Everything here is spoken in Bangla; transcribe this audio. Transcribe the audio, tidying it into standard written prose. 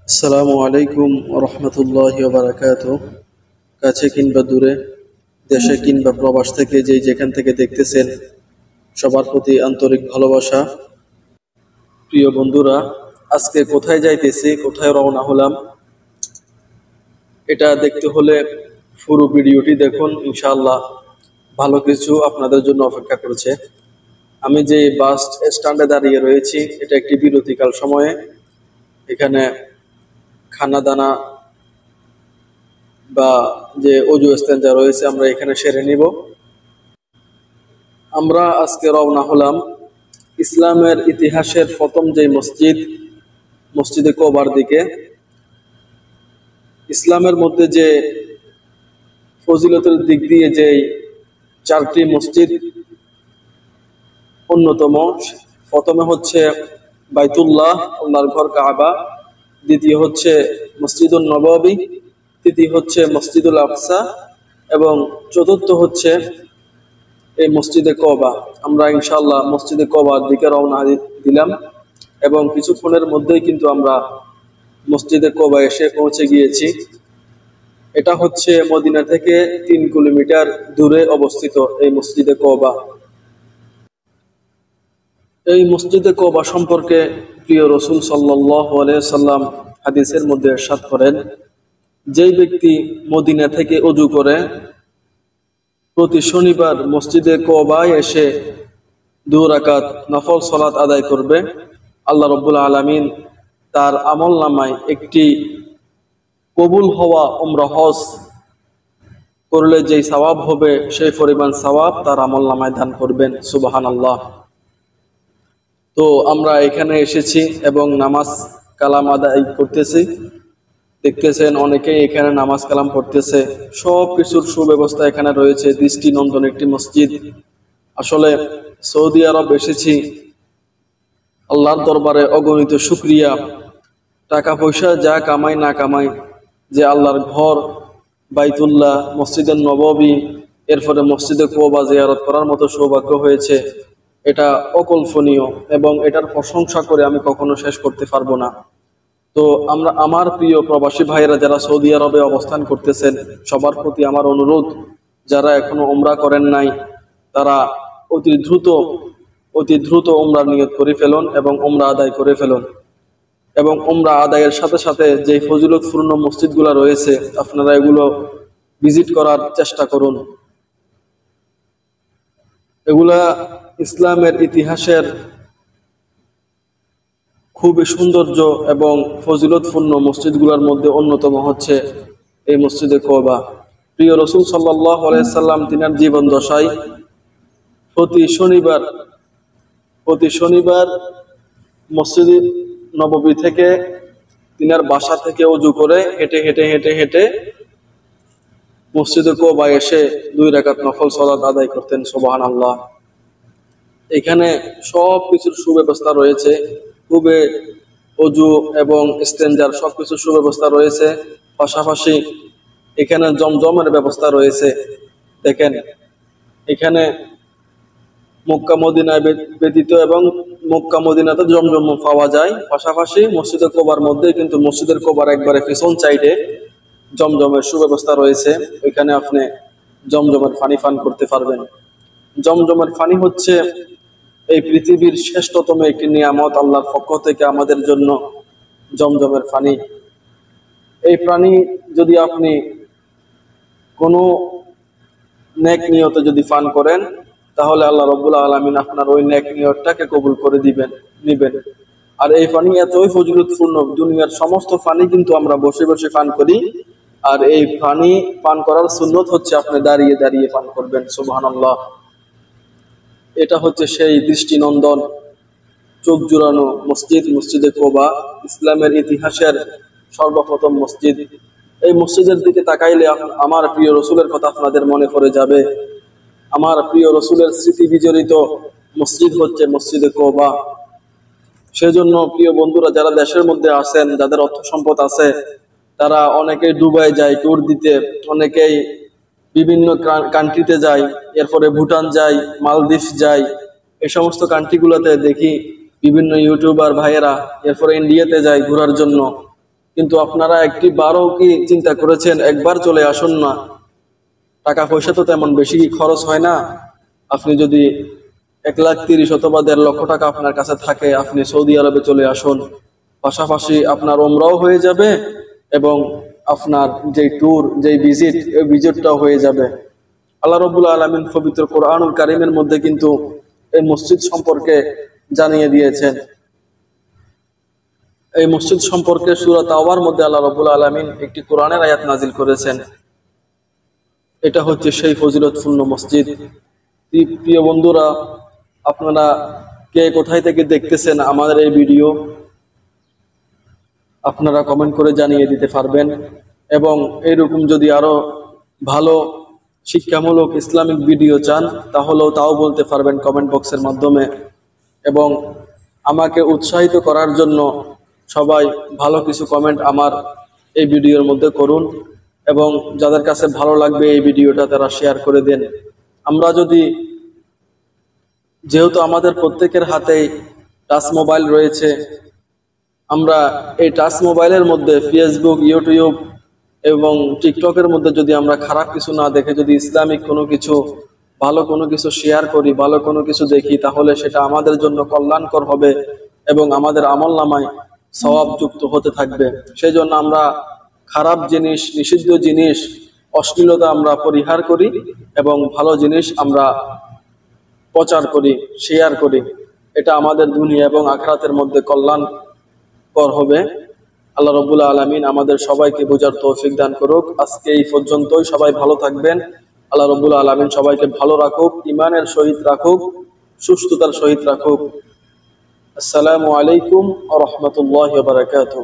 আসসালামু আলাইকুম রহমতুল্লাহি বারাকাতুহু। কাছে কিংবা দূরে, দেশে কিংবা প্রবাস থেকে যেখান থেকে দেখতেছেন, সবার প্রতি আন্তরিক ভালোবাসা। প্রিয় বন্ধুরা, আজকে কোথায় যাইতেছি, কোথায় রওনা হলাম, এটা দেখতে হলে পুরো ভিডিওটি দেখুন। ইনশাআল্লাহ ভালো কিছু আপনাদের জন্য অপেক্ষা করছে। আমি যে বাস স্ট্যান্ডে দাঁড়িয়ে রয়েছি, এটা একটি বিরতিকাল সময়ে। এখানে খানা দানা বা যে অজু স্তেঞ্জা রয়েছে আমরা এখানে সেরে নিব। আমরা আজকে রওনা হলাম ইসলামের ইতিহাসের প্রথম যে মসজিদে কবার দিকে। ইসলামের মধ্যে যে ফজিলতের দিক দিয়ে যে চারটি মসজিদ অন্যতম, প্রথমে হচ্ছে বাইতুল্লাহ, আল্লাহর ঘর কাবা, দ্বিতীয় হচ্ছে মসজিদুল নববী, তৃতীয় হচ্ছে মসজিদুল আকসা এবং চতুর্থ হচ্ছে এই মসজিদে কবা। আমরা ইনশাআল্লাহ মসজিদে কবার দিকে রওনা দিলাম এবং কিছুক্ষণের মধ্যেই কিন্তু আমরা মসজিদে কবা এসে পৌঁছে গিয়েছি। এটা হচ্ছে মদিনা থেকে 3 কিলোমিটার দূরে অবস্থিত এই মসজিদে কবা। এই মসজিদে কবা সম্পর্কে প্রিয় রসুল সাল্লাল্লাহু আলাইহি সাল্লাম হাদিসের মধ্যে ইরশাদ করেন, যেই ব্যক্তি মদিনা থেকে ওযু করে প্রতি শনিবার মসজিদে কবায় এসে 2 রাকাত নফল সালাত আদায় করবে, আল্লাহ রাব্বুল আলামিন তার আমলনামায় একটি কবুল হওয়া উমরা হজ করলে যেই সওয়াব হবে সেই পরিমাণ সওয়াব তার আমলনামায় দান করবেন। সুবহানাল্লাহ। তো আমরা এখানে এসেছি এবং নামাজ কালাম আদায় করতেছি। দেখতেছেন অনেকেই এখানে নামাজ কালাম পড়তেছে। সব কিছুর সুব্যবস্থা এখানে রয়েছে। দৃষ্টিনন্দন একটি মসজিদ। আসলে সৌদি আরব এসেছি, আল্লাহর দরবারে অগণিত শুকরিয়া। টাকা পয়সা যা কামাই না কামাই, যে আল্লাহর ঘর বাইতুল্লাহ, মসজিদের নববী, এরপরে মসজিদে কবা জিয়ারত করার মতো সৌভাগ্য হয়েছে, এটা অকল্পনীয় এবং এটার প্রশংসা করে আমি কখনো শেষ করতে পারবো না। তো আমার প্রিয় প্রবাসী ভাইয়েরা যারা সৌদি আরবে অবস্থান করতেছেন, সবার প্রতি আমার অনুরোধ, যারা এখনো উমরা করেন নাই তারা অতি দ্রুত উমরার নিয়ত করে ফেলুন এবং উমরা আদায় করে ফেলুন। এবং উমরা আদায়ের সাথে সাথে যে ফজিলতপূর্ণ মসজিদগুলো রয়েছে আপনারা এগুলো ভিজিট করার চেষ্টা করুন। এগুলা ইসলামের ইতিহাসের খুবই সৌন্দর্য এবং ফজিলতপূর্ণ মসজিদগুলোর মধ্যে অন্যতম হচ্ছে এই মসজিদে কবা। প্রিয় রসুল সাল্লাল্লাহু আলাইহি সাল্লাম তিনার জীবন দশায় প্রতি শনিবার মসজিদে নববী থেকে তিনার বাসা থেকে ওযু করে হেঁটে মসজিদে কবা এসে 2 রাকাত নফল সালাত আদায় করতেন। সুবহানাল্লাহ। এখানে সব কিছুর সুব্যবস্থা রয়েছে। খুবই ওযু এবং ইস্তেঞ্জার সবকিছুর সুব্যবস্থা রয়েছে। পাশাপাশি এখানে জমজমের ব্যবস্থা রয়েছে। দেখেন, এখানে মক্কা মদিনায় ব্যতীত এবং মক্কা মদিনাতে জমজম পাওয়া যায়। পাশাপাশি মসজিদে কবার মধ্যে কিন্তু মসজিদের কবার একবারে পিছন সাইডে জমজমের সুব্যবস্থা রয়েছে। ওইখানে আপনি জমজমের পানি পান করতে পারবেন। জমজমের পানি হচ্ছে এই পৃথিবীর শ্রেষ্ঠতম একটি নিয়ামত আল্লাহর পক্ষ থেকে আমাদের জন্য। জমজমের পানি, এই পানি যদি আপনি কোনো নেক নিয়তে যদি পান করেন, তাহলে আল্লাহ রাব্বুল আলামিন আপনার ওই নেক নিয়তটাকে কবুল করে নিবেন। আর এই পানি এতই ফজিলতপূর্ণ, দুনিয়ার সমস্ত পানি কিন্তু আমরা বসে বসে পান করি, আর এই পানি পান করার সুন্নত হচ্ছে আপনি দাঁড়িয়ে দাঁড়িয়ে পান করবেন। সুবহানাল্লাহ। এটা হচ্ছে সেই দৃষ্টিনন্দন, চোখ জুড়ানো মসজিদে কবা, ইসলামের ইতিহাসের সর্বপ্রথম মসজিদ। এই মসজিদের দিকে তাকাইলে আমার প্রিয় রসুলের কথা আপনাদের মনে পড়ে যাবে। আমার প্রিয় রসুলের স্মৃতি বিজড়িত মসজিদ হচ্ছে মসজিদে কবা। সেজন্য প্রিয় বন্ধুরা, যারা দেশের মধ্যে আছেন, যাদের অর্থ সম্পদ আছে, তারা অনেকেই দুবাই যায় ট্যুর দিতে, অনেকেই বিভিন্ন কান্ট্রিতে যায়, এরপরে ভুটান যায়, মালদ্বীপ যায়। এই সমস্ত কান্ট্রিগুলোতে দেখি বিভিন্ন ইউটিউবার ভাইয়েরা এরপরে ইন্ডিয়াতে যায় ঘোরার জন্য। কিন্তু আপনারা একটি বারও কি চিন্তা করেছেন একবার চলে আসুন না? টাকা পয়সা তো তেমন বেশি খরচ হয় না। আপনি যদি 1,30,000 অথবা 1.5 লক্ষ টাকা আপনার কাছে থাকে, আপনি সৌদি আরবে চলে আসুন। পাশাপাশি আপনার ওমরাও হয়ে যাবে এবং আপনার যে ট্যুর, যে ভিজিট, এই ভিজিটটাও হয়ে যাবে। আল্লাহ রাব্বুল আলামিন পবিত্র কোরআনুল কারীমের মধ্যে কিন্তু এই মসজিদ সম্পর্কে জানিয়ে দিয়েছেন। এই মসজিদ সম্পর্কে সূরা তাওবার মধ্যে আল্লাহ রাব্বুল আলামিন একটি কোরআনের আয়াত নাজিল করেছেন। এটা হচ্ছে সেই ফজিলতপূর্ণ মসজিদ। প্রিয় বন্ধুরা, আপনারা কে কোথায় থেকে দেখতেছেন আমাদের এই ভিডিও, আপনারা কমেন্ট করে জানিয়ে দিতে পারবেন। এবং এইরকম যদি আরো ভালো শিক্ষামূলক ইসলামিক ভিডিও চান তাও বলতে পারবেন কমেন্ট বক্সের মাধ্যমে। এবং আমাকে উৎসাহিত করার জন্য সবাই ভালো কিছু কমেন্ট আমার এই ভিডিওর মধ্যে করুন এবং যাদের কাছে ভালো লাগবে এই ভিডিওটা তারা শেয়ার করে দেন। আমরা যদি, যেহেতু আমাদের প্রত্যেকের হাতেই টাচ মোবাইল রয়েছে, আমরা এই টাচ মোবাইলের মধ্যে ফেসবুক, ইউটিউব এবং টিকটকের মধ্যে যদি আমরা খারাপ কিছু না দেখে যদি ইসলামিক কোনো কিছু, ভালো কোনো কিছু শেয়ার করি, ভালো কোনো কিছু দেখি, তাহলে সেটা আমাদের জন্য কল্যাণকর হবে এবং আমাদের আমলনামায় সওয়াব যুক্ত হতে থাকবে। সেই জন্য আমরা খারাপ জিনিস, নিষিদ্ধ জিনিস, অশ্লীলতা আমরা পরিহার করি এবং ভালো জিনিস আমরা প্রচার করি, শেয়ার করি। এটা আমাদের দুনিয়া এবং আখিরাতের মধ্যে কল্যাণকর হবে। আল্লাহ রাব্বুল আলামিন আমাদের সবাইকে বোঝার তৌফিক দান করুক। আজকে এই পর্যন্তই। সবাই ভালো থাকবেন। আল্লাহ রাব্বুল আলামিন সবাইকে ভালো রাখুক, ঈমানের সহিত রাখুক, সুস্থতার সহিত রাখুক। আসসালামু আলাইকুম ওয়া রাহমাতুল্লাহি ওয়া বারাকাতুহু।